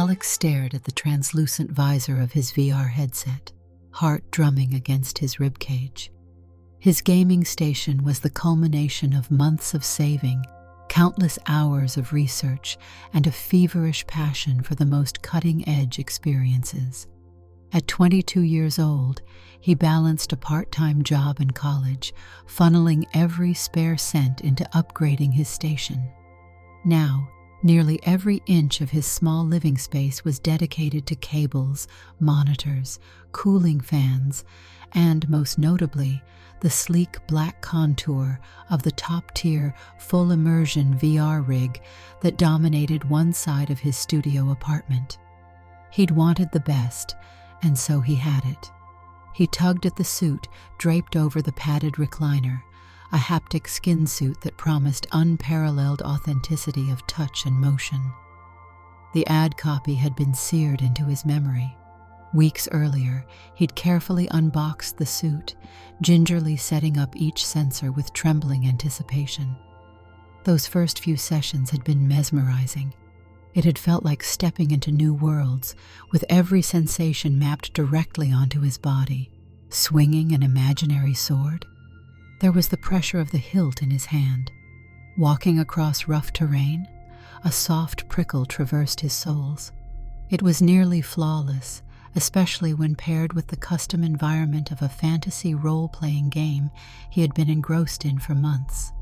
Alex stared at the translucent visor of his VR headset, heart drumming against his ribcage. His gaming station was the culmination of months of saving, countless hours of research, and a feverish passion for the most cutting-edge experiences. At 22 years old, he balanced a part-time job in college, funneling every spare cent into upgrading his station. Now, nearly every inch of his small living space was dedicated to cables, monitors, cooling fans, and, most notably, the sleek black contour of the top-tier full-immersion VR rig that dominated one side of his studio apartment. He'd wanted the best, and so he had it. He tugged at the suit draped over the padded recliner, a haptic skin suit that promised unparalleled authenticity of touch and motion. The ad copy had been seared into his memory. Weeks earlier, he'd carefully unboxed the suit, gingerly setting up each sensor with trembling anticipation. Those first few sessions had been mesmerizing. It had felt like stepping into new worlds, with every sensation mapped directly onto his body. Swinging an imaginary sword? There was the pressure of the hilt in his hand. Walking across rough terrain? A soft prickle traversed his soles. It was nearly flawless, especially when paired with the custom environment of a fantasy role-playing game he had been engrossed in for months.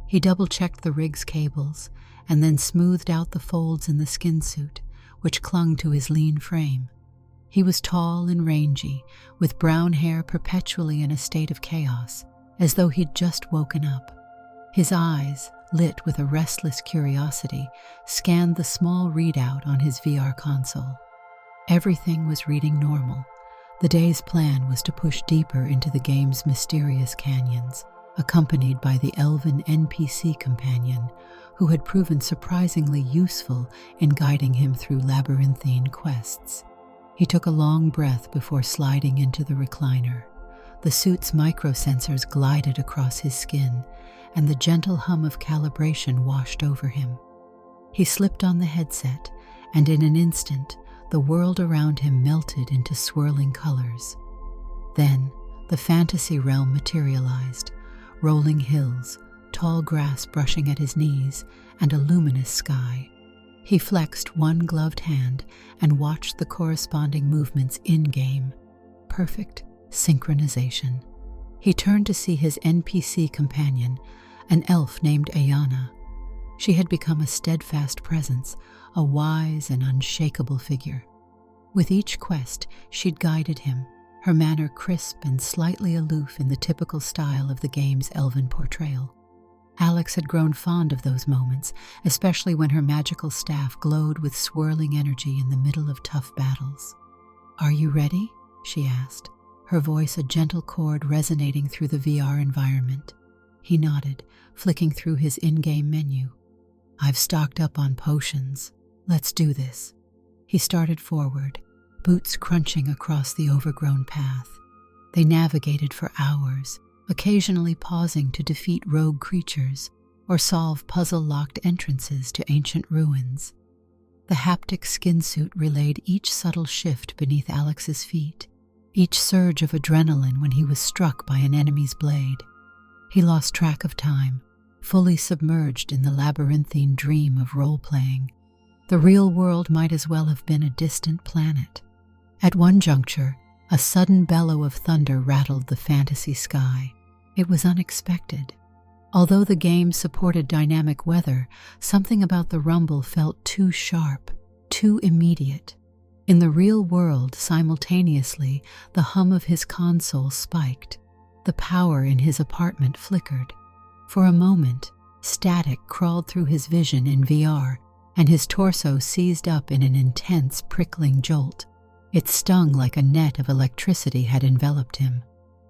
He double-checked the rig's cables, and then smoothed out the folds in the skin suit, which clung to his lean frame. He was tall and rangy, with brown hair perpetually in a state of chaos, as though he'd just woken up. His eyes, lit with a restless curiosity, scanned the small readout on his VR console. Everything was reading normal. The day's plan was to push deeper into the game's mysterious canyons, accompanied by the elven NPC companion, who had proven surprisingly useful in guiding him through labyrinthine quests. He took a long breath before sliding into the recliner. The suit's microsensors glided across his skin, and the gentle hum of calibration washed over him. He slipped on the headset, and in an instant, the world around him melted into swirling colors. Then, the fantasy realm materialized, rolling hills, tall grass brushing at his knees, and a luminous sky. He flexed one gloved hand and watched the corresponding movements in-game. Perfect synchronization. He turned to see his NPC companion, an elf named Ayana. She had become a steadfast presence, a wise and unshakable figure. With each quest, she'd guided him, her manner crisp and slightly aloof in the typical style of the game's elven portrayal. Alex had grown fond of those moments, especially when her magical staff glowed with swirling energy in the middle of tough battles. "Are you ready?" she asked, her voice a gentle chord resonating through the VR environment. He nodded, flicking through his in-game menu. "I've stocked up on potions. Let's do this." He started forward, boots crunching across the overgrown path. They navigated for hours, occasionally pausing to defeat rogue creatures or solve puzzle-locked entrances to ancient ruins. The haptic skin suit relayed each subtle shift beneath Alex's feet, each surge of adrenaline when he was struck by an enemy's blade. He lost track of time, fully submerged in the labyrinthine dream of role-playing. The real world might as well have been a distant planet. At one juncture, a sudden bellow of thunder rattled the fantasy sky. It was unexpected. Although the game supported dynamic weather, something about the rumble felt too sharp, too immediate. In the real world, simultaneously, the hum of his console spiked. The power in his apartment flickered. For a moment, static crawled through his vision in VR, and his torso seized up in an intense, prickling jolt. It stung like a net of electricity had enveloped him.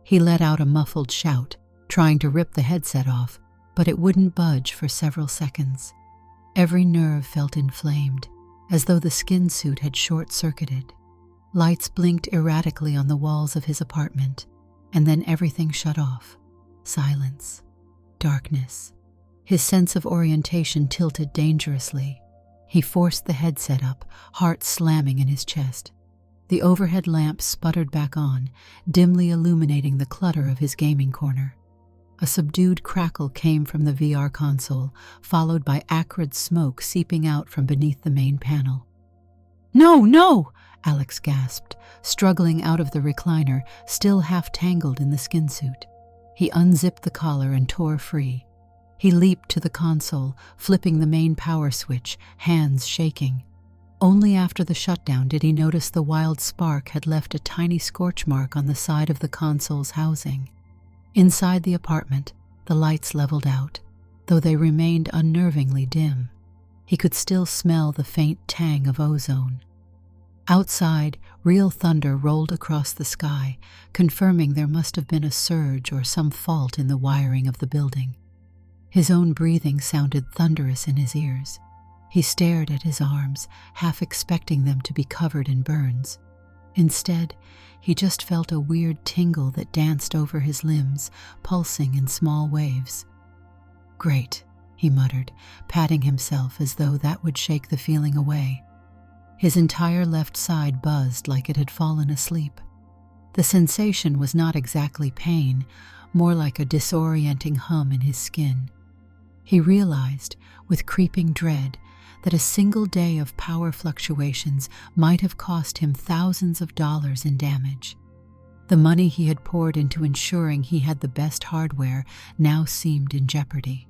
He let out a muffled shout, trying to rip the headset off, but it wouldn't budge for several seconds. Every nerve felt inflamed, as though the skin suit had short-circuited. Lights blinked erratically on the walls of his apartment, and then everything shut off. Silence. Darkness. His sense of orientation tilted dangerously. He forced the headset up, heart slamming in his chest. The overhead lamp sputtered back on, dimly illuminating the clutter of his gaming corner. A subdued crackle came from the VR console, followed by acrid smoke seeping out from beneath the main panel. "No, no!" Alex gasped, struggling out of the recliner, still half tangled in the skin suit. He unzipped the collar and tore free. He leaped to the console, flipping the main power switch, hands shaking. Only after the shutdown did he notice the wild spark had left a tiny scorch mark on the side of the console's housing. Inside the apartment, the lights leveled out, though they remained unnervingly dim. He could still smell the faint tang of ozone. Outside, real thunder rolled across the sky, confirming there must have been a surge or some fault in the wiring of the building. His own breathing sounded thunderous in his ears. He stared at his arms, half expecting them to be covered in burns. Instead, he just felt a weird tingle that danced over his limbs, pulsing in small waves. "Great," he muttered, patting himself as though that would shake the feeling away. His entire left side buzzed like it had fallen asleep. The sensation was not exactly pain, more like a disorienting hum in his skin. He realized, with creeping dread, that a single day of power fluctuations might have cost him thousands of dollars in damage. The money he had poured into ensuring he had the best hardware now seemed in jeopardy.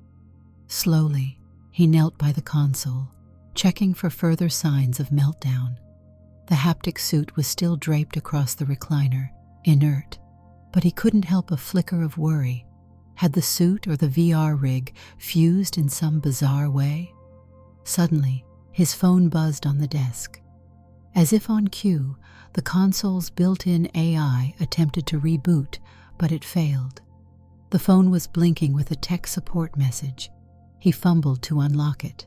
Slowly, he knelt by the console, checking for further signs of meltdown. The haptic suit was still draped across the recliner, inert, but he couldn't help a flicker of worry. Had the suit or the VR rig fused in some bizarre way? Suddenly, his phone buzzed on the desk. As if on cue, the console's built-in AI attempted to reboot, but it failed. The phone was blinking with a tech support message. He fumbled to unlock it.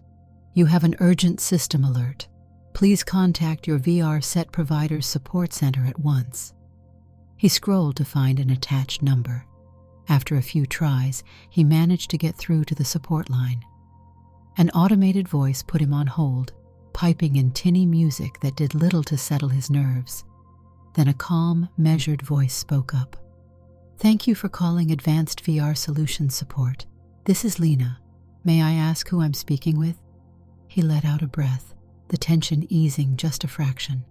"You have an urgent system alert. Please contact your VR set provider's support center at once." He scrolled to find an attached number. After a few tries, he managed to get through to the support line. An automated voice put him on hold, piping in tinny music that did little to settle his nerves. Then a calm, measured voice spoke up. "Thank you for calling Advanced VR Solutions Support. This is Lena. May I ask who I'm speaking with?" He let out a breath, the tension easing just a fraction.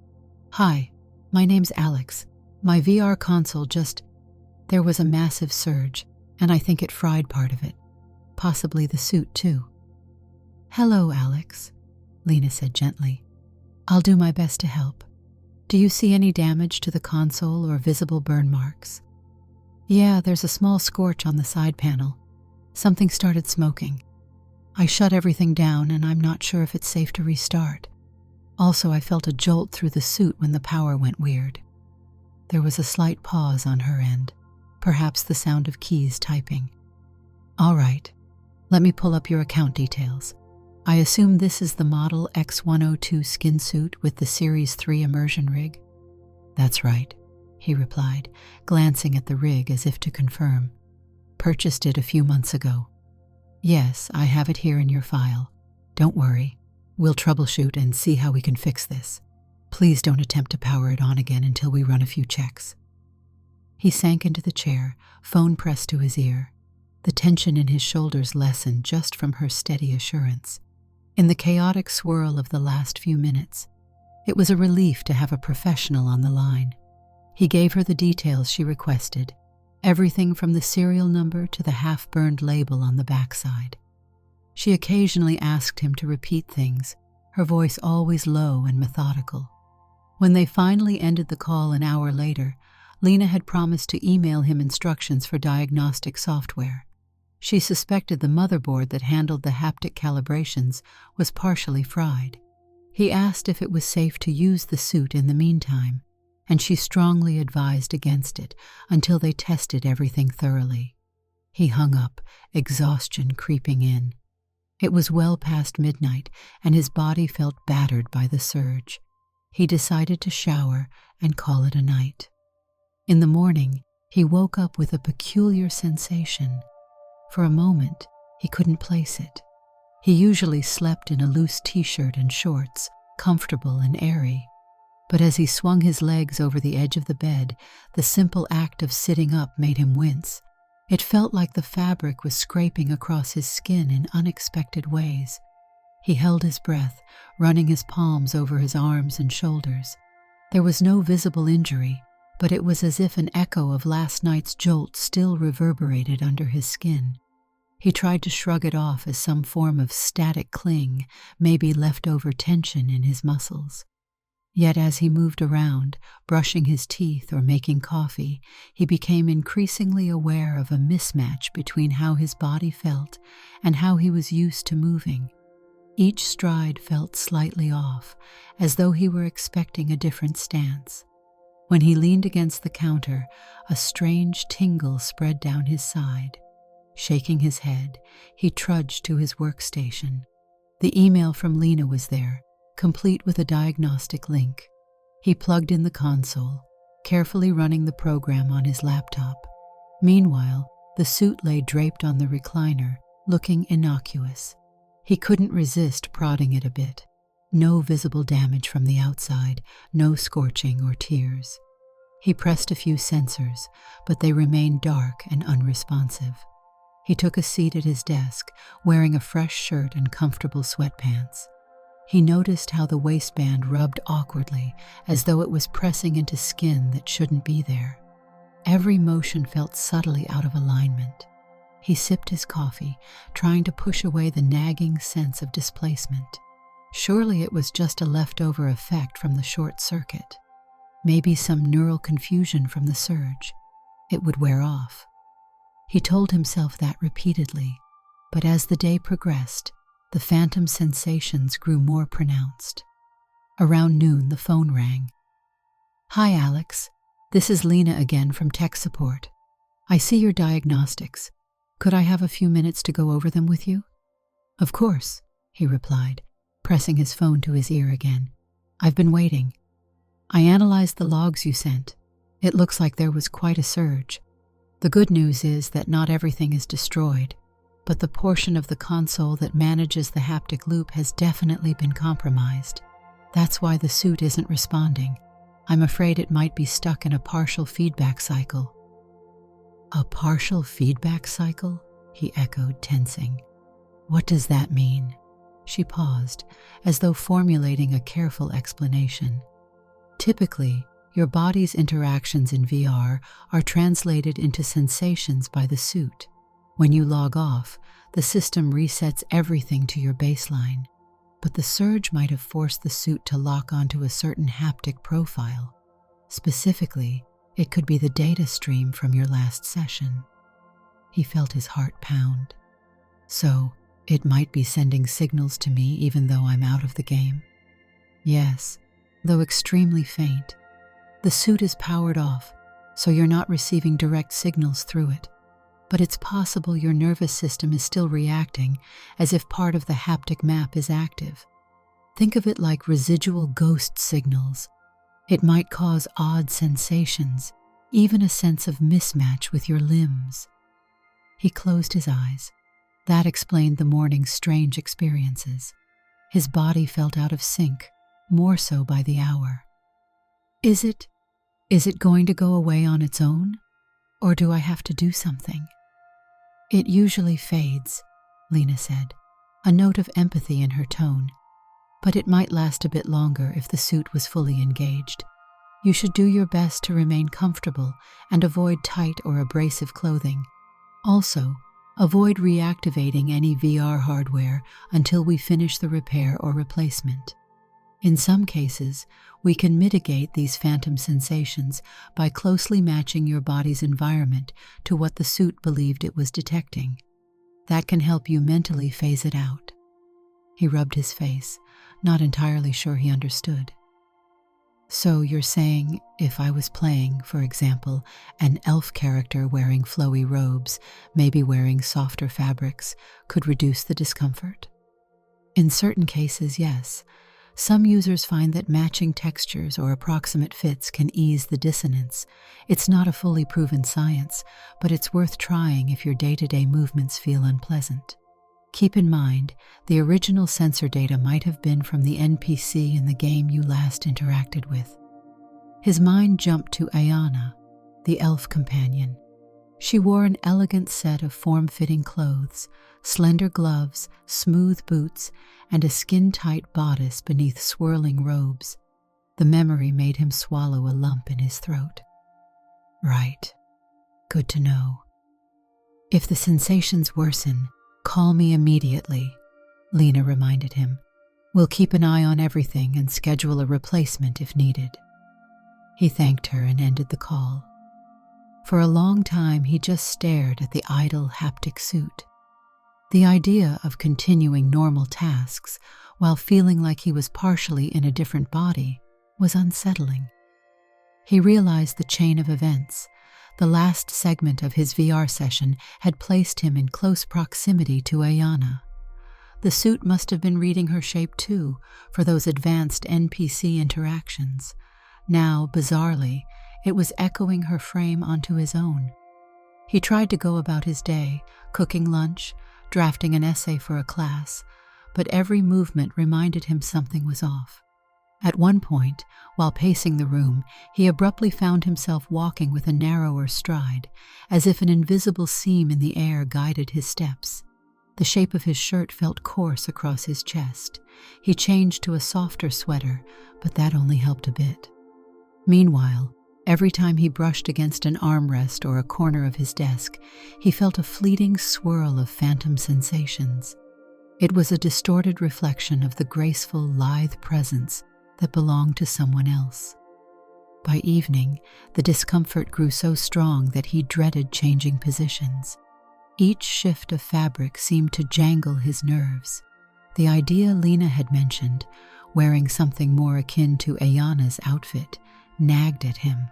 "Hi, my name's Alex. My VR console just..." There was a massive surge, and I think it fried part of it. Possibly the suit, too. "Hello, Alex," Lena said gently. "I'll do my best to help. Do you see any damage to the console or visible burn marks?" "Yeah, there's a small scorch on the side panel. Something started smoking. I shut everything down, and I'm not sure if it's safe to restart. Also, I felt a jolt through the suit when the power went weird." There was a slight pause on her end, perhaps the sound of keys typing. "All right, let me pull up your account details. I assume this is the model X102 skin suit with the Series 3 immersion rig?" "That's right," he replied, glancing at the rig as if to confirm. "Purchased it a few months ago." "Yes, I have it here in your file. Don't worry. We'll troubleshoot and see how we can fix this. Please don't attempt to power it on again until we run a few checks." He sank into the chair, phone pressed to his ear. The tension in his shoulders lessened just from her steady assurance. In the chaotic swirl of the last few minutes, it was a relief to have a professional on the line. He gave her the details she requested, everything from the serial number to the half-burned label on the backside. She occasionally asked him to repeat things, her voice always low and methodical. When they finally ended the call an hour later, Lena had promised to email him instructions for diagnostic software. She suspected the motherboard that handled the haptic calibrations was partially fried. He asked if it was safe to use the suit in the meantime, and she strongly advised against it until they tested everything thoroughly. He hung up, exhaustion creeping in. It was well past midnight, and his body felt battered by the surge. He decided to shower and call it a night. In the morning, he woke up with a peculiar sensation. For a moment, he couldn't place it. He usually slept in a loose t-shirt and shorts, comfortable and airy. But as he swung his legs over the edge of the bed, the simple act of sitting up made him wince. It felt like the fabric was scraping across his skin in unexpected ways. He held his breath, running his palms over his arms and shoulders. There was no visible injury, but it was as if an echo of last night's jolt still reverberated under his skin. He tried to shrug it off as some form of static cling, maybe leftover tension in his muscles. Yet as he moved around, brushing his teeth or making coffee, he became increasingly aware of a mismatch between how his body felt and how he was used to moving. Each stride felt slightly off, as though he were expecting a different stance. When he leaned against the counter, a strange tingle spread down his side. Shaking his head, he trudged to his workstation. The email from Lena was there, complete with a diagnostic link. He plugged in the console, carefully running the program on his laptop. Meanwhile, the suit lay draped on the recliner, looking innocuous. He couldn't resist prodding it a bit. No visible damage from the outside, no scorching or tears. He pressed a few sensors, but they remained dark and unresponsive. He took a seat at his desk, wearing a fresh shirt and comfortable sweatpants. He noticed how the waistband rubbed awkwardly, as though it was pressing into skin that shouldn't be there. Every motion felt subtly out of alignment. He sipped his coffee, trying to push away the nagging sense of displacement. Surely it was just a leftover effect from the short circuit. Maybe some neural confusion from the surge. It would wear off. He told himself that repeatedly, but as the day progressed, the phantom sensations grew more pronounced. Around noon, the phone rang. "Hi, Alex. This is Lena again from tech support. I see your diagnostics. Could I have a few minutes to go over them with you?" "Of course," he replied, pressing his phone to his ear again. "I've been waiting. I analyzed the logs you sent. It looks like there was quite a surge. The good news is that not everything is destroyed, but the portion of the console that manages the haptic loop has definitely been compromised. That's why the suit isn't responding. I'm afraid it might be stuck in a partial feedback cycle." "A partial feedback cycle?" he echoed, tensing. "What does that mean?" She paused, as though formulating a careful explanation. "Typically, your body's interactions in VR are translated into sensations by the suit. When you log off, the system resets everything to your baseline. But the surge might have forced the suit to lock onto a certain haptic profile. Specifically, it could be the data stream from your last session." He felt his heart pound. "So, it might be sending signals to me even though I'm out of the game?" "Yes, though extremely faint. The suit is powered off, so you're not receiving direct signals through it. But it's possible your nervous system is still reacting as if part of the haptic map is active. Think of it like residual ghost signals. It might cause odd sensations, even a sense of mismatch with your limbs." He closed his eyes. That explained the morning's strange experiences. His body felt out of sync, more so by the hour. Is it going to go away on its own? Or do I have to do something?" "It usually fades," Lena said, a note of empathy in her tone. "But it might last a bit longer if the suit was fully engaged. You should do your best to remain comfortable and avoid tight or abrasive clothing. Also, avoid reactivating any VR hardware until we finish the repair or replacement. In some cases, we can mitigate these phantom sensations by closely matching your body's environment to what the suit believed it was detecting. That can help you mentally phase it out." He rubbed his face, not entirely sure he understood. "So you're saying if I was playing, for example, an elf character wearing flowy robes, maybe wearing softer fabrics, could reduce the discomfort?" "In certain cases, yes. Some users find that matching textures or approximate fits can ease the dissonance. It's not a fully proven science, but it's worth trying if your day-to-day movements feel unpleasant." Keep in mind, the original sensor data might have been from the NPC in the game you last interacted with. His mind jumped to Ayana, the elf companion. She wore an elegant set of form-fitting clothes, slender gloves, smooth boots, and a skin-tight bodice beneath swirling robes. The memory made him swallow a lump in his throat. Right. Good to know. If the sensations worsen, call me immediately, Lena reminded him. We'll keep an eye on everything and schedule a replacement if needed. He thanked her and ended the call. For a long time, he just stared at the idle haptic suit. The idea of continuing normal tasks while feeling like he was partially in a different body was unsettling. He realized the chain of events. The last segment of his VR session had placed him in close proximity to Ayana. The suit must have been reading her shape too, for those advanced NPC interactions. Now, bizarrely, it was echoing her frame onto his own. He tried to go about his day, cooking lunch, drafting an essay for a class, but every movement reminded him something was off. At one point, while pacing the room, he abruptly found himself walking with a narrower stride, as if an invisible seam in the air guided his steps. The shape of his shirt felt coarse across his chest. He changed to a softer sweater, but that only helped a bit. Meanwhile, every time he brushed against an armrest or a corner of his desk, he felt a fleeting swirl of phantom sensations. It was a distorted reflection of the graceful, lithe presence that belonged to someone else. By evening, the discomfort grew so strong that he dreaded changing positions. Each shift of fabric seemed to jangle his nerves. The idea Lena had mentioned, wearing something more akin to Ayana's outfit, nagged at him.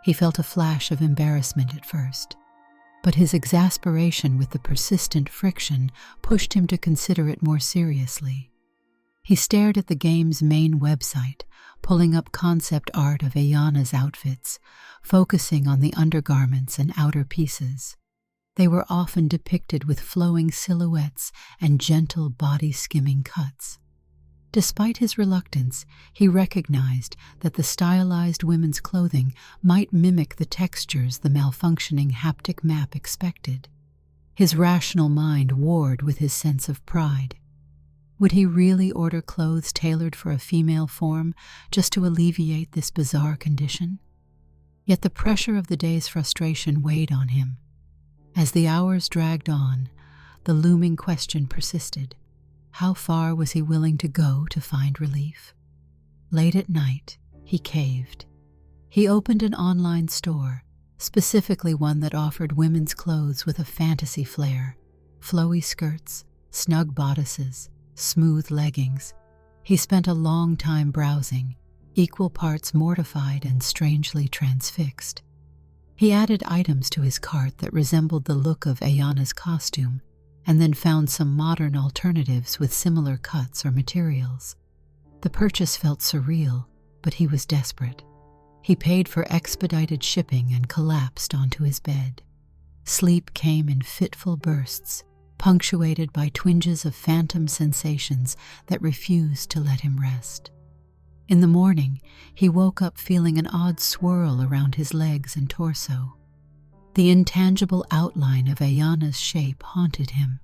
He felt a flash of embarrassment at first, but his exasperation with the persistent friction pushed him to consider it more seriously. He stared at the game's main website, pulling up concept art of Ayana's outfits, focusing on the undergarments and outer pieces. They were often depicted with flowing silhouettes and gentle body-skimming cuts. Despite his reluctance, he recognized that the stylized women's clothing might mimic the textures the malfunctioning haptic map expected. His rational mind warred with his sense of pride. Would he really order clothes tailored for a female form just to alleviate this bizarre condition? Yet the pressure of the day's frustration weighed on him. As the hours dragged on, the looming question persisted. How far was he willing to go to find relief? Late at night, he caved. He opened an online store, specifically one that offered women's clothes with a fantasy flair, flowy skirts, snug bodices, smooth leggings. He spent a long time browsing, equal parts mortified and strangely transfixed. He added items to his cart that resembled the look of Ayana's costume, and then found some modern alternatives with similar cuts or materials. The purchase felt surreal, but he was desperate. He paid for expedited shipping and collapsed onto his bed. Sleep came in fitful bursts, punctuated by twinges of phantom sensations that refused to let him rest. In the morning, he woke up feeling an odd swirl around his legs and torso. The intangible outline of Ayana's shape haunted him.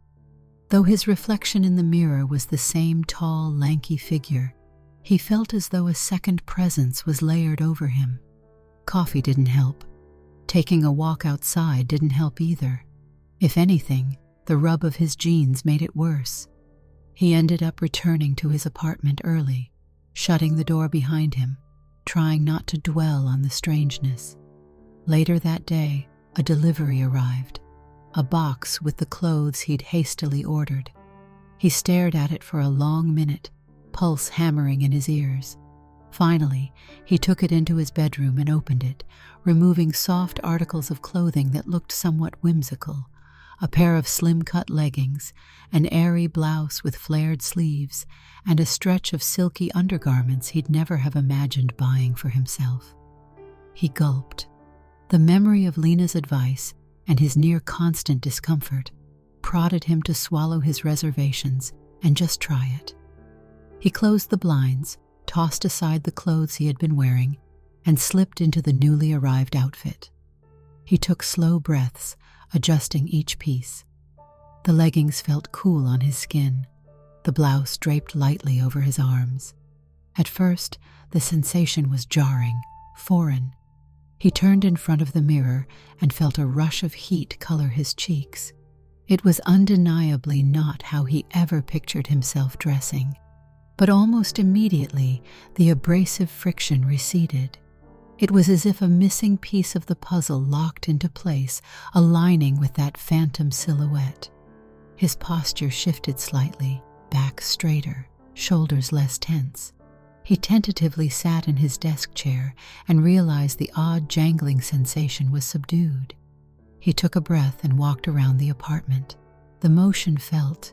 Though his reflection in the mirror was the same tall, lanky figure, he felt as though a second presence was layered over him. Coffee didn't help. Taking a walk outside didn't help either. If anything, the rub of his jeans made it worse. He ended up returning to his apartment early, shutting the door behind him, trying not to dwell on the strangeness. Later that day, a delivery arrived, a box with the clothes he'd hastily ordered. He stared at it for a long minute, pulse hammering in his ears. Finally, he took it into his bedroom and opened it, removing soft articles of clothing that looked somewhat whimsical, a pair of slim-cut leggings, an airy blouse with flared sleeves, and a stretch of silky undergarments he'd never have imagined buying for himself. He gulped. The memory of Lena's advice and his near-constant discomfort prodded him to swallow his reservations and just try it. He closed the blinds, tossed aside the clothes he had been wearing, and slipped into the newly arrived outfit. He took slow breaths, adjusting each piece. The leggings felt cool on his skin, the blouse draped lightly over his arms. At first, the sensation was jarring, foreign. He turned in front of the mirror and felt a rush of heat color his cheeks. It was undeniably not how he ever pictured himself dressing. But almost immediately, the abrasive friction receded. It was as if a missing piece of the puzzle locked into place, aligning with that phantom silhouette. His posture shifted slightly, back straighter, shoulders less tense. He tentatively sat in his desk chair and realized the odd jangling sensation was subdued. He took a breath and walked around the apartment. The motion felt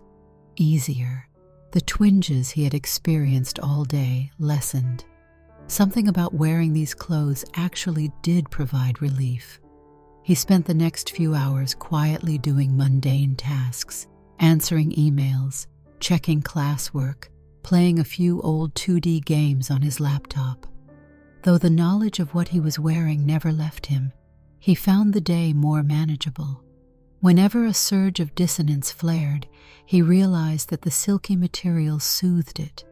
easier. The twinges he had experienced all day lessened. Something about wearing these clothes actually did provide relief. He spent the next few hours quietly doing mundane tasks, answering emails, checking classwork, playing a few old 2D games on his laptop. Though the knowledge of what he was wearing never left him, he found the day more manageable. Whenever a surge of dissonance flared, he realized that the silky material soothed it.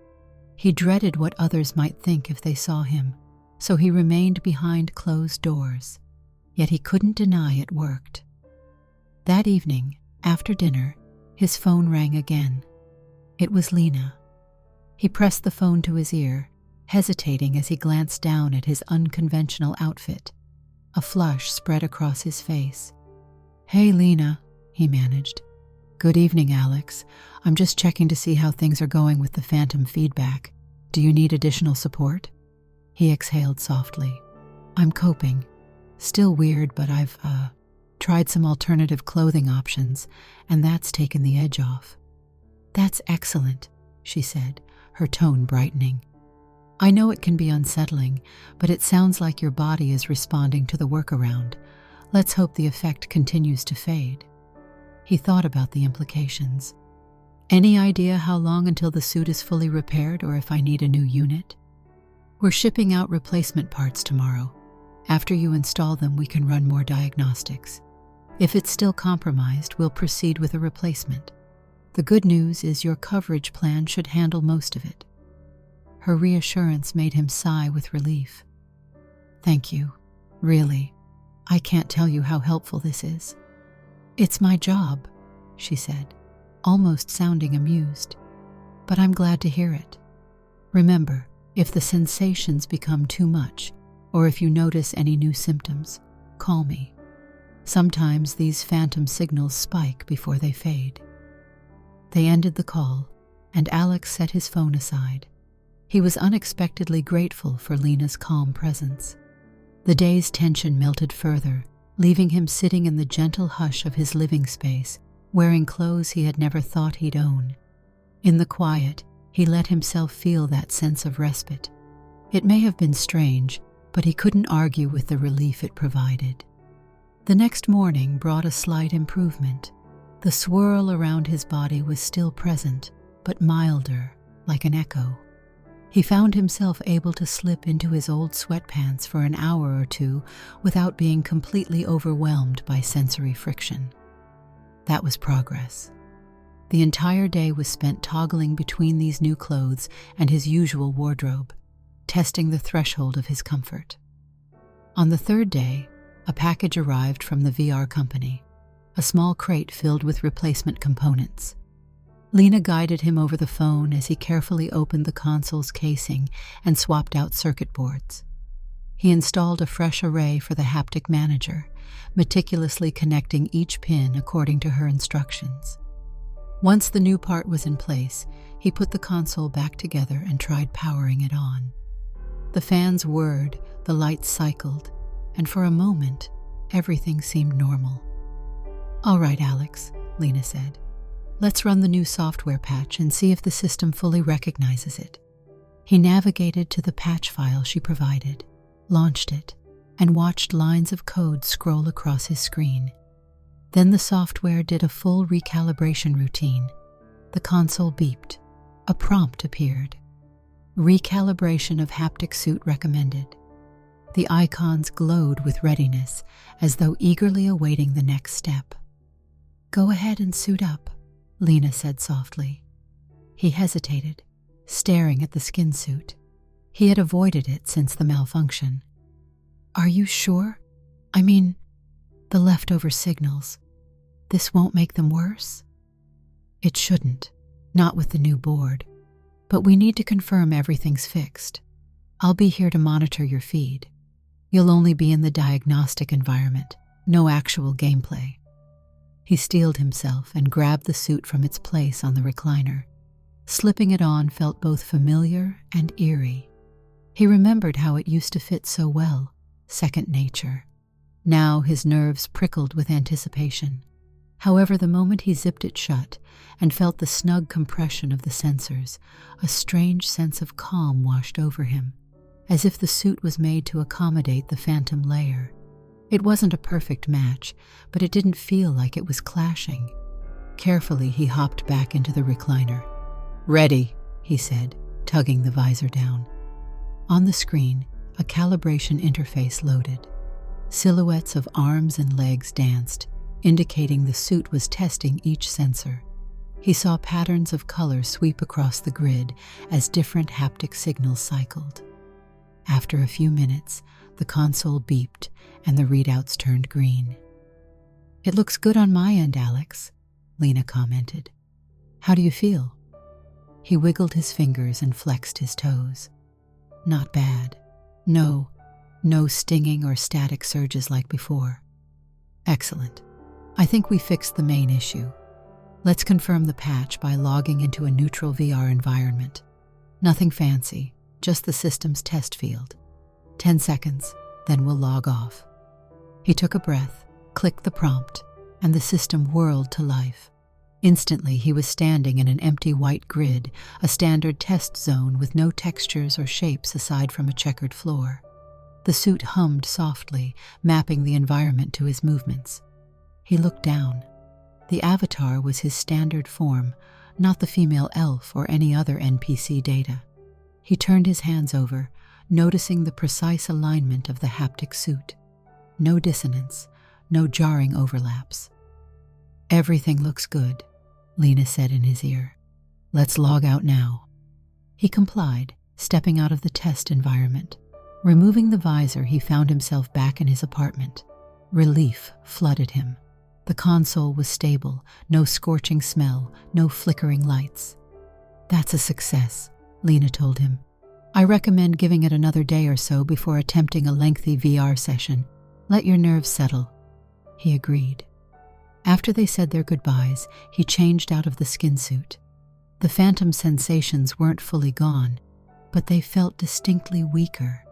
He dreaded what others might think if they saw him, so he remained behind closed doors. Yet he couldn't deny it worked. That evening, after dinner, his phone rang again. It was Lena. He pressed the phone to his ear, hesitating as he glanced down at his unconventional outfit. A flush spread across his face. "Hey, Lena," he managed. "Good evening, Alex. I'm just checking to see how things are going with the phantom feedback. Do you need additional support?" He exhaled softly. "I'm coping. Still weird, but I've tried some alternative clothing options, and that's taken the edge off." "That's excellent," she said, her tone brightening. "I know it can be unsettling, but it sounds like your body is responding to the workaround. Let's hope the effect continues to fade." He thought about the implications. "Any idea how long until the suit is fully repaired or if I need a new unit?" "We're shipping out replacement parts tomorrow. After you install them, we can run more diagnostics. If it's still compromised, we'll proceed with a replacement. The good news is your coverage plan should handle most of it." Her reassurance made him sigh with relief. "Thank you. Really. I can't tell you how helpful this is." "It's my job," she said, almost sounding amused. "But I'm glad to hear it. Remember, if the sensations become too much, or if you notice any new symptoms, call me. Sometimes these phantom signals spike before they fade." They ended the call, and Alex set his phone aside. He was unexpectedly grateful for Lena's calm presence. The day's tension melted further, leaving him sitting in the gentle hush of his living space, wearing clothes he had never thought he'd own. In the quiet, he let himself feel that sense of respite. It may have been strange, but he couldn't argue with the relief it provided. The next morning brought a slight improvement. The swirl around his body was still present, but milder, like an echo. He found himself able to slip into his old sweatpants for an hour or two without being completely overwhelmed by sensory friction. That was progress. The entire day was spent toggling between these new clothes and his usual wardrobe, testing the threshold of his comfort. On the third day, a package arrived from the VR company, a small crate filled with replacement components. Lena guided him over the phone as he carefully opened the console's casing and swapped out circuit boards. He installed a fresh array for the haptic manager, meticulously connecting each pin according to her instructions. Once the new part was in place, he put the console back together and tried powering it on. The fans whirred, the lights cycled, and for a moment, everything seemed normal. "All right, Alex," Lena said. "Let's run the new software patch and see if the system fully recognizes it." He navigated to the patch file she provided, launched it, and watched lines of code scroll across his screen. Then the software did a full recalibration routine. The console beeped. A prompt appeared. Recalibration of haptic suit recommended. The icons glowed with readiness, as though eagerly awaiting the next step. "Go ahead and suit up," Lena said softly. He hesitated, staring at the skin suit. He had avoided it since the malfunction. "Are you sure? I mean, the leftover signals. This won't make them worse?" "It shouldn't, not with the new board. But we need to confirm everything's fixed. I'll be here to monitor your feed. You'll only be in the diagnostic environment, no actual gameplay." He steeled himself and grabbed the suit from its place on the recliner. Slipping it on felt both familiar and eerie. He remembered how it used to fit so well, second nature. Now his nerves prickled with anticipation. However, the moment he zipped it shut and felt the snug compression of the sensors, a strange sense of calm washed over him, as if the suit was made to accommodate the phantom layer. It wasn't a perfect match, but it didn't feel like it was clashing. Carefully, he hopped back into the recliner. "Ready," he said, tugging the visor down. On the screen, a calibration interface loaded. Silhouettes of arms and legs danced, indicating the suit was testing each sensor. He saw patterns of color sweep across the grid as different haptic signals cycled. After a few minutes, the console beeped and the readouts turned green. "It looks good on my end, Alex," Lena commented. "How do you feel?" He wiggled his fingers and flexed his toes. "Not bad. No stinging or static surges like before." "Excellent. I think we fixed the main issue. Let's confirm the patch by logging into a neutral VR environment. Nothing fancy, just the system's test field. 10 seconds, then we'll log off." He took a breath, clicked the prompt, and the system whirled to life. Instantly, he was standing in an empty white grid, a standard test zone with no textures or shapes aside from a checkered floor. The suit hummed softly, mapping the environment to his movements. He looked down. The avatar was his standard form, not the female elf or any other NPC data. He turned his hands over, noticing the precise alignment of the haptic suit. No dissonance, no jarring overlaps. "Everything looks good," Lena said in his ear. "Let's log out now." He complied, stepping out of the test environment. Removing the visor, he found himself back in his apartment. Relief flooded him. The console was stable, no scorching smell, no flickering lights. "That's a success," Lena told him. "I recommend giving it another day or so before attempting a lengthy VR session. Let your nerves settle." He agreed. After they said their goodbyes, he changed out of the skin suit. The phantom sensations weren't fully gone, but they felt distinctly weaker,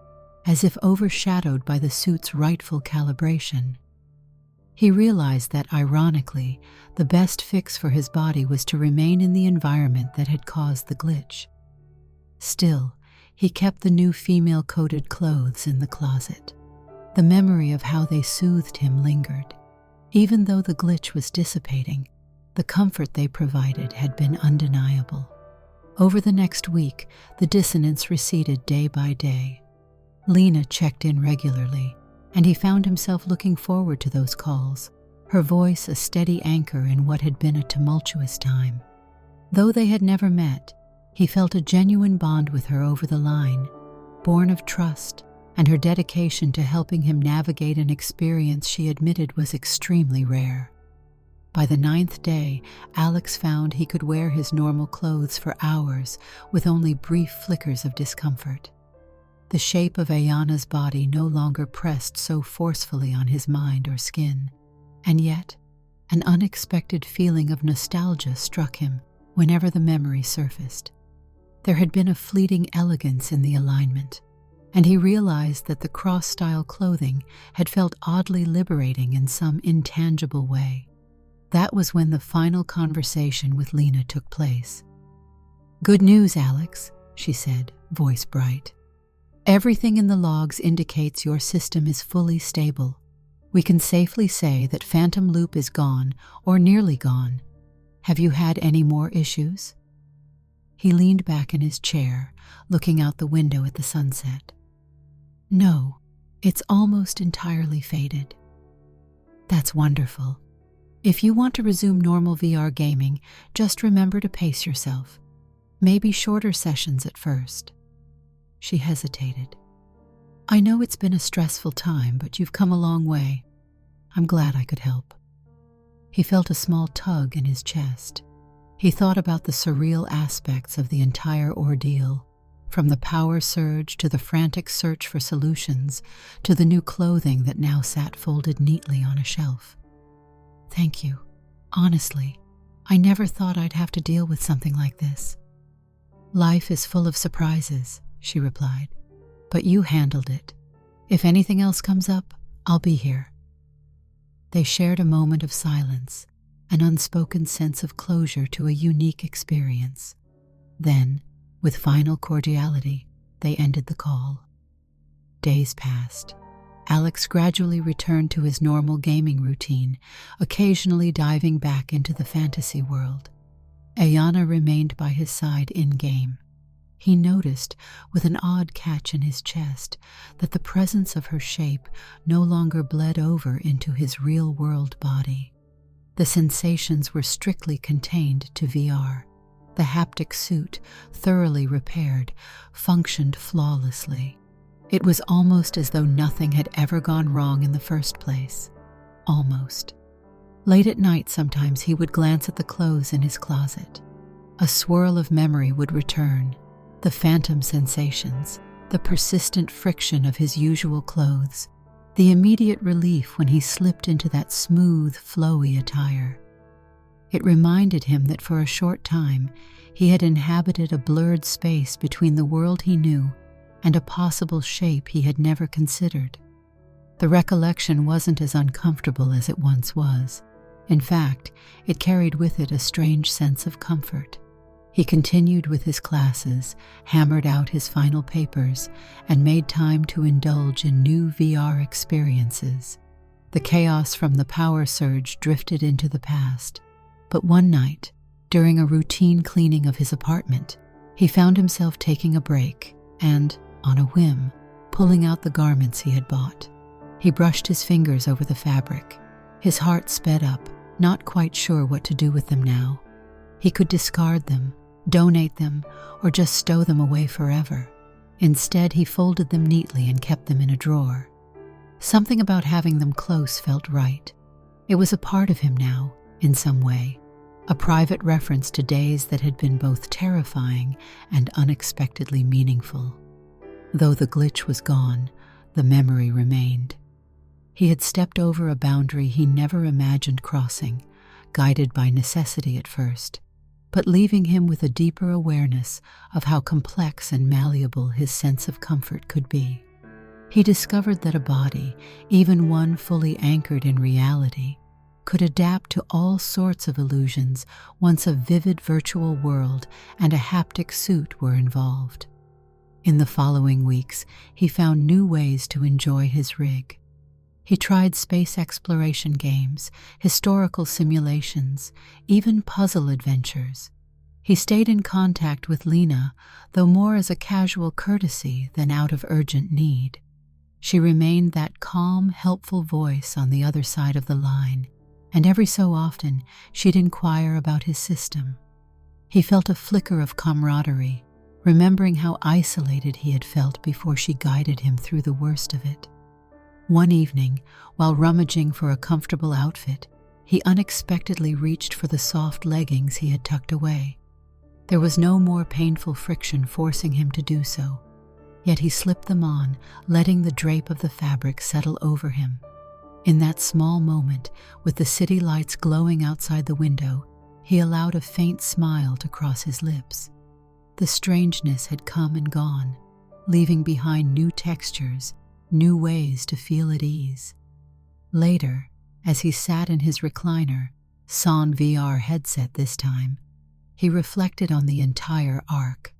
as if overshadowed by the suit's rightful calibration. He realized that, ironically, the best fix for his body was to remain in the environment that had caused the glitch. Still, he kept the new female-coated clothes in the closet. The memory of how they soothed him lingered. Even though the glitch was dissipating, the comfort they provided had been undeniable. Over the next week, the dissonance receded day by day. Lena checked in regularly, and he found himself looking forward to those calls, her voice a steady anchor in what had been a tumultuous time. Though they had never met, he felt a genuine bond with her over the line, born of trust, and her dedication to helping him navigate an experience she admitted was extremely rare. By the 9th day, Alex found he could wear his normal clothes for hours with only brief flickers of discomfort. The shape of Ayana's body no longer pressed so forcefully on his mind or skin, and yet an unexpected feeling of nostalgia struck him whenever the memory surfaced. There had been a fleeting elegance in the alignment, and he realized that the cross-style clothing had felt oddly liberating in some intangible way. That was when the final conversation with Lena took place. "Good news, Alex," she said, voice bright. "Everything in the logs indicates your system is fully stable. We can safely say that Phantom Loop is gone, or nearly gone. Have you had any more issues? He leaned back in his chair, looking out the window at the sunset. No, it's almost entirely faded. That's wonderful. If you want to resume normal VR gaming, just remember to pace yourself. Maybe shorter sessions at first. She hesitated. I know it's been a stressful time, but you've come a long way. I'm glad I could help. He felt a small tug in his chest. He thought about the surreal aspects of the entire ordeal, from the power surge to the frantic search for solutions to the new clothing that now sat folded neatly on a shelf. Thank you. Honestly, I never thought I'd have to deal with something like this. Life is full of surprises, she replied. But you handled it. If anything else comes up, I'll be here. They shared a moment of silence, an unspoken sense of closure to a unique experience. Then, with final cordiality, they ended the call. Days passed. Alex gradually returned to his normal gaming routine, occasionally diving back into the fantasy world. Ayana remained by his side in-game. He noticed, with an odd catch in his chest, that the presence of her shape no longer bled over into his real-world body. The sensations were strictly contained to VR. The haptic suit, thoroughly repaired, functioned flawlessly. It was almost as though nothing had ever gone wrong in the first place. Almost. Late at night, sometimes he would glance at the clothes in his closet. A swirl of memory would return. The phantom sensations, the persistent friction of his usual clothes, the immediate relief when he slipped into that smooth, flowy attire. It reminded him that for a short time he had inhabited a blurred space between the world he knew and a possible shape he had never considered. The recollection wasn't as uncomfortable as it once was. In fact, it carried with it a strange sense of comfort. He continued with his classes, hammered out his final papers, and made time to indulge in new VR experiences. The chaos from the power surge drifted into the past. But one night, during a routine cleaning of his apartment, he found himself taking a break and, on a whim, pulling out the garments he had bought. He brushed his fingers over the fabric. His heart sped up, not quite sure what to do with them now. He could discard them, donate them, or just stow them away forever. Instead, he folded them neatly and kept them in a drawer. Something about having them close felt right. It was a part of him now, in some way, a private reference to days that had been both terrifying and unexpectedly meaningful. Though the glitch was gone, the memory remained. He had stepped over a boundary he never imagined crossing, guided by necessity at first, but leaving him with a deeper awareness of how complex and malleable his sense of comfort could be. He discovered that a body, even one fully anchored in reality, could adapt to all sorts of illusions once a vivid virtual world and a haptic suit were involved. In the following weeks, he found new ways to enjoy his rig. He tried space exploration games, historical simulations, even puzzle adventures. He stayed in contact with Lena, though more as a casual courtesy than out of urgent need. She remained that calm, helpful voice on the other side of the line, and every so often she'd inquire about his system. He felt a flicker of camaraderie, remembering how isolated he had felt before she guided him through the worst of it. One evening, while rummaging for a comfortable outfit, he unexpectedly reached for the soft leggings he had tucked away. There was no more painful friction forcing him to do so, yet he slipped them on, letting the drape of the fabric settle over him. In that small moment, with the city lights glowing outside the window, he allowed a faint smile to cross his lips. The strangeness had come and gone, leaving behind new textures, new ways to feel at ease. Later, as he sat in his recliner, sans VR headset this time, he reflected on the entire arc.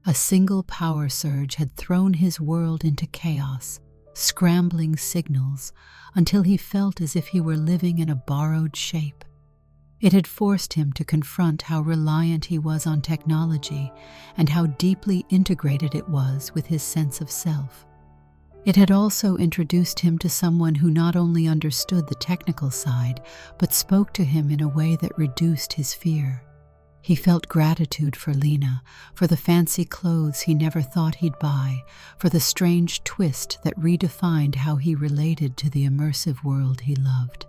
A single power surge had thrown his world into chaos, scrambling signals until he felt as if he were living in a borrowed shape. It had forced him to confront how reliant he was on technology and how deeply integrated it was with his sense of self. It had also introduced him to someone who not only understood the technical side, but spoke to him in a way that reduced his fear. He felt gratitude for Lena, for the fancy clothes he never thought he'd buy, for the strange twist that redefined how he related to the immersive world he loved.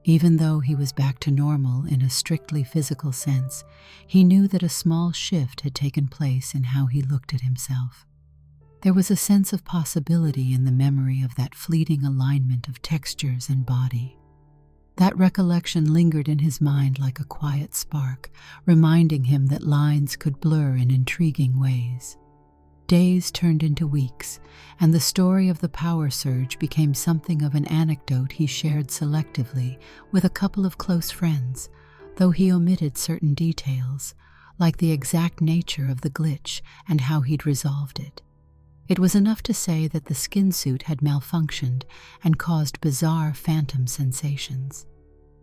Even though he was back to normal in a strictly physical sense, he knew that a small shift had taken place in how he looked at himself. There was a sense of possibility in the memory of that fleeting alignment of textures and body. That recollection lingered in his mind like a quiet spark, reminding him that lines could blur in intriguing ways. Days turned into weeks, and the story of the power surge became something of an anecdote he shared selectively with a couple of close friends, though he omitted certain details, like the exact nature of the glitch and how he'd resolved it. It was enough to say that the skin suit had malfunctioned and caused bizarre phantom sensations.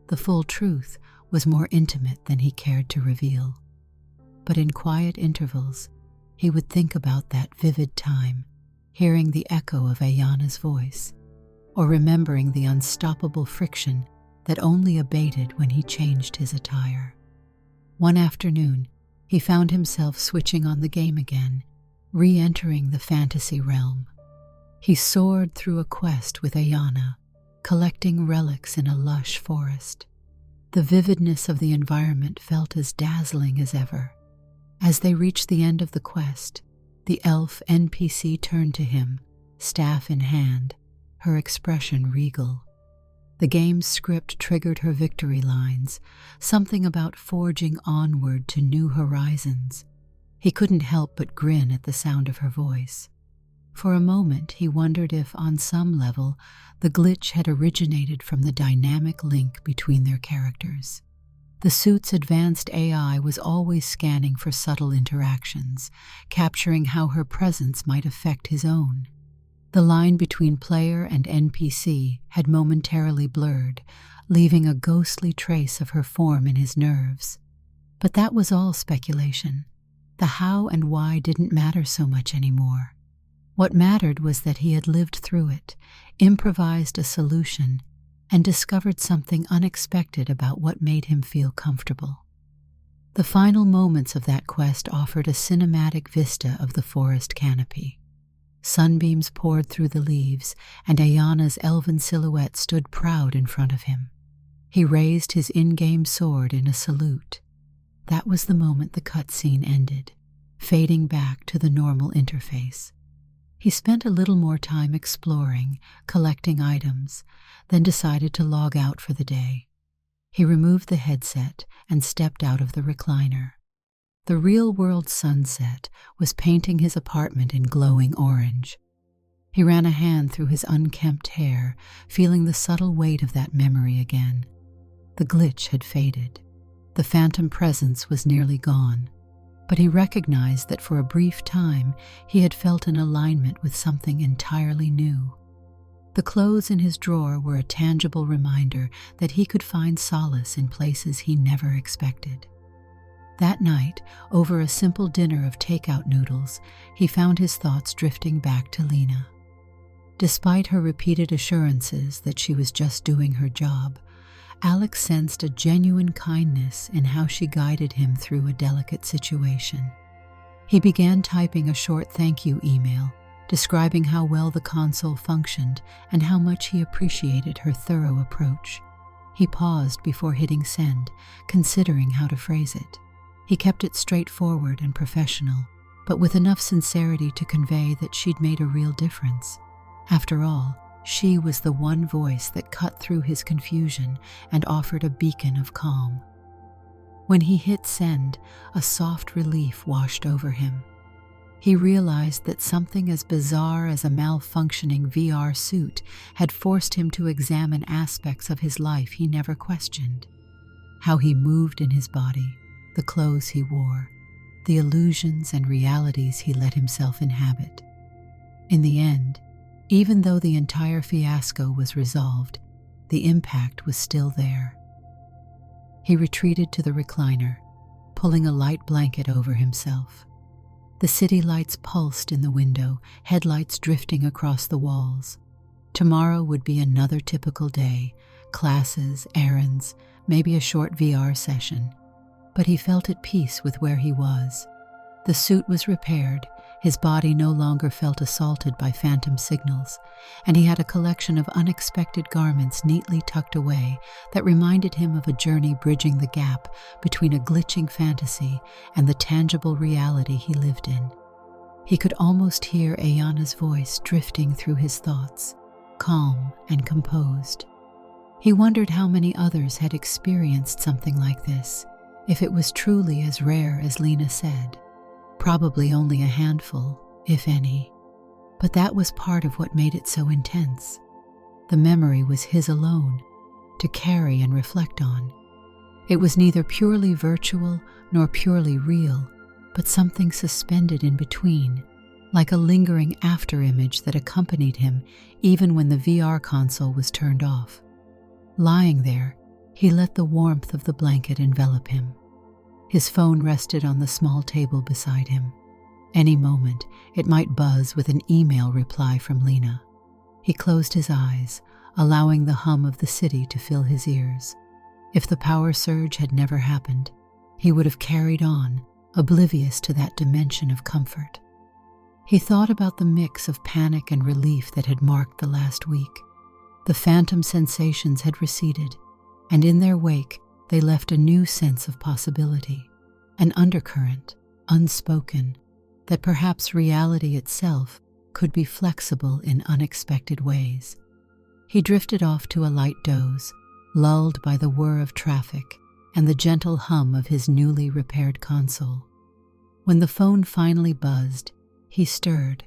The full truth was more intimate than he cared to reveal. But in quiet intervals, he would think about that vivid time, hearing the echo of Ayana's voice, or remembering the unstoppable friction that only abated when he changed his attire. One afternoon, he found himself switching on the game again, re-entering the fantasy realm. He soared through a quest with Ayana, collecting relics in a lush forest. The vividness of the environment felt as dazzling as ever. As they reached the end of the quest, the elf NPC turned to him, staff in hand, her expression regal. The game's script triggered her victory lines, something about forging onward to new horizons. He couldn't help but grin at the sound of her voice. For a moment, he wondered if, on some level, the glitch had originated from the dynamic link between their characters. The suit's advanced AI was always scanning for subtle interactions, capturing how her presence might affect his own. The line between player and NPC had momentarily blurred, leaving a ghostly trace of her form in his nerves. But that was all speculation. The how and why didn't matter so much anymore. What mattered was that he had lived through it, improvised a solution, and discovered something unexpected about what made him feel comfortable. The final moments of that quest offered a cinematic vista of the forest canopy. Sunbeams poured through the leaves, and Ayana's elven silhouette stood proud in front of him. He raised his in-game sword in a salute. That was the moment the cutscene ended, fading back to the normal interface. He spent a little more time exploring, collecting items, then decided to log out for the day. He removed the headset and stepped out of the recliner. The real-world sunset was painting his apartment in glowing orange. He ran a hand through his unkempt hair, feeling the subtle weight of that memory again. The glitch had faded. The phantom presence was nearly gone, but he recognized that for a brief time he had felt an alignment with something entirely new. The clothes in his drawer were a tangible reminder that he could find solace in places he never expected. That night, over a simple dinner of takeout noodles, he found his thoughts drifting back to Lena. Despite her repeated assurances that she was just doing her job, Alex sensed a genuine kindness in how she guided him through a delicate situation. He began typing a short thank you email, describing how well the console functioned and how much he appreciated her thorough approach. He paused before hitting send, considering how to phrase it. He kept it straightforward and professional, but with enough sincerity to convey that she'd made a real difference. After all, she was the one voice that cut through his confusion and offered a beacon of calm. When he hit send, a soft relief washed over him. He realized that something as bizarre as a malfunctioning VR suit had forced him to examine aspects of his life he never questioned. How he moved in his body, the clothes he wore, the illusions and realities he let himself inhabit. In the end, Even though the entire fiasco was resolved, the impact was still there. He retreated to the recliner, pulling a light blanket over himself. The city lights pulsed in the window, headlights drifting across the walls. Tomorrow would be another typical day, classes, errands, maybe a short VR session. But he felt at peace with where he was. The suit was repaired, his body no longer felt assaulted by phantom signals, and he had a collection of unexpected garments neatly tucked away that reminded him of a journey bridging the gap between a glitching fantasy and the tangible reality he lived in. He could almost hear Ayana's voice drifting through his thoughts, calm and composed. He wondered how many others had experienced something like this, if it was truly as rare as Lena said. Probably only a handful, if any. But that was part of what made it so intense. The memory was his alone, to carry and reflect on. It was neither purely virtual nor purely real, but something suspended in between, like a lingering afterimage that accompanied him even when the VR console was turned off. Lying there, he let the warmth of the blanket envelop him. His phone rested on the small table beside him. Any moment, it might buzz with an email reply from Lena. He closed his eyes, allowing the hum of the city to fill his ears. If the power surge had never happened, he would have carried on, oblivious to that dimension of comfort. He thought about the mix of panic and relief that had marked the last week. The phantom sensations had receded, and in their wake, they left a new sense of possibility, an undercurrent, unspoken, that perhaps reality itself could be flexible in unexpected ways. He drifted off to a light doze, lulled by the whir of traffic and the gentle hum of his newly repaired console. When the phone finally buzzed, he stirred,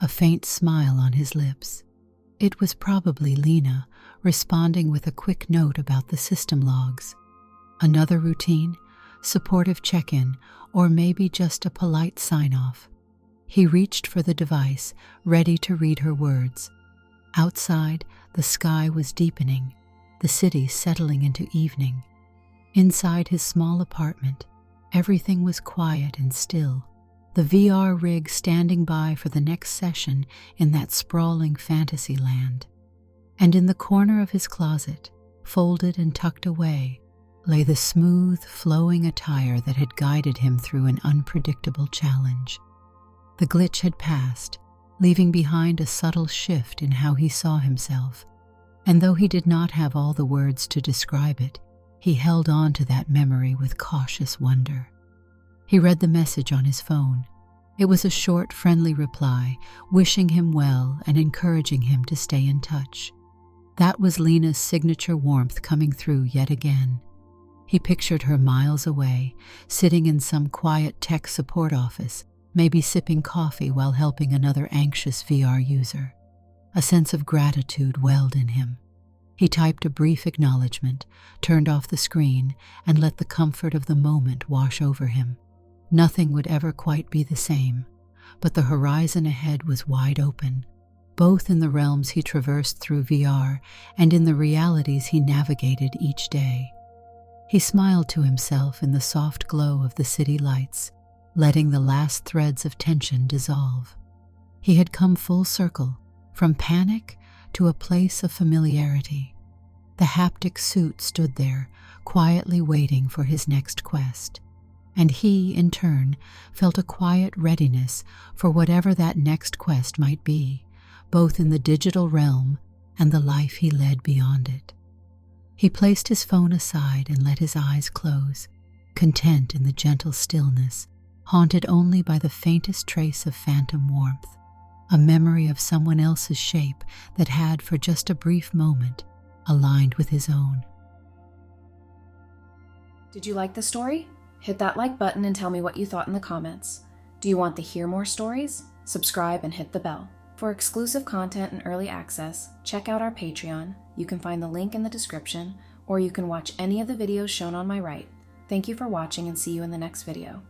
a faint smile on his lips. It was probably Lena, responding with a quick note about the system logs. Another routine, supportive check-in, or maybe just a polite sign-off. He reached for the device, ready to read her words. Outside, the sky was deepening, the city settling into evening. Inside his small apartment, everything was quiet and still, the VR rig standing by for the next session in that sprawling fantasy land. And in the corner of his closet, folded and tucked away, lay the smooth, flowing attire that had guided him through an unpredictable challenge. The glitch had passed, leaving behind a subtle shift in how he saw himself, and though he did not have all the words to describe it, he held on to that memory with cautious wonder. He read the message on his phone. It was a short, friendly reply, wishing him well and encouraging him to stay in touch. That was Lena's signature warmth coming through yet again. He pictured her miles away, sitting in some quiet tech support office, maybe sipping coffee while helping another anxious VR user. A sense of gratitude welled in him. He typed a brief acknowledgement, turned off the screen, and let the comfort of the moment wash over him. Nothing would ever quite be the same, but the horizon ahead was wide open, both in the realms he traversed through VR and in the realities he navigated each day. He smiled to himself in the soft glow of the city lights, letting the last threads of tension dissolve. He had come full circle, from panic to a place of familiarity. The haptic suit stood there, quietly waiting for his next quest. And he, in turn, felt a quiet readiness for whatever that next quest might be, both in the digital realm and the life he led beyond it. He placed his phone aside and let his eyes close, content in the gentle stillness, haunted only by the faintest trace of phantom warmth, a memory of someone else's shape that had, for just a brief moment, aligned with his own. Did you like the story? Hit that like button and tell me what you thought in the comments. Do you want to hear more stories? Subscribe and hit the bell. For exclusive content and early access, check out our Patreon. You can find the link in the description, or you can watch any of the videos shown on my right. Thank you for watching and see you in the next video.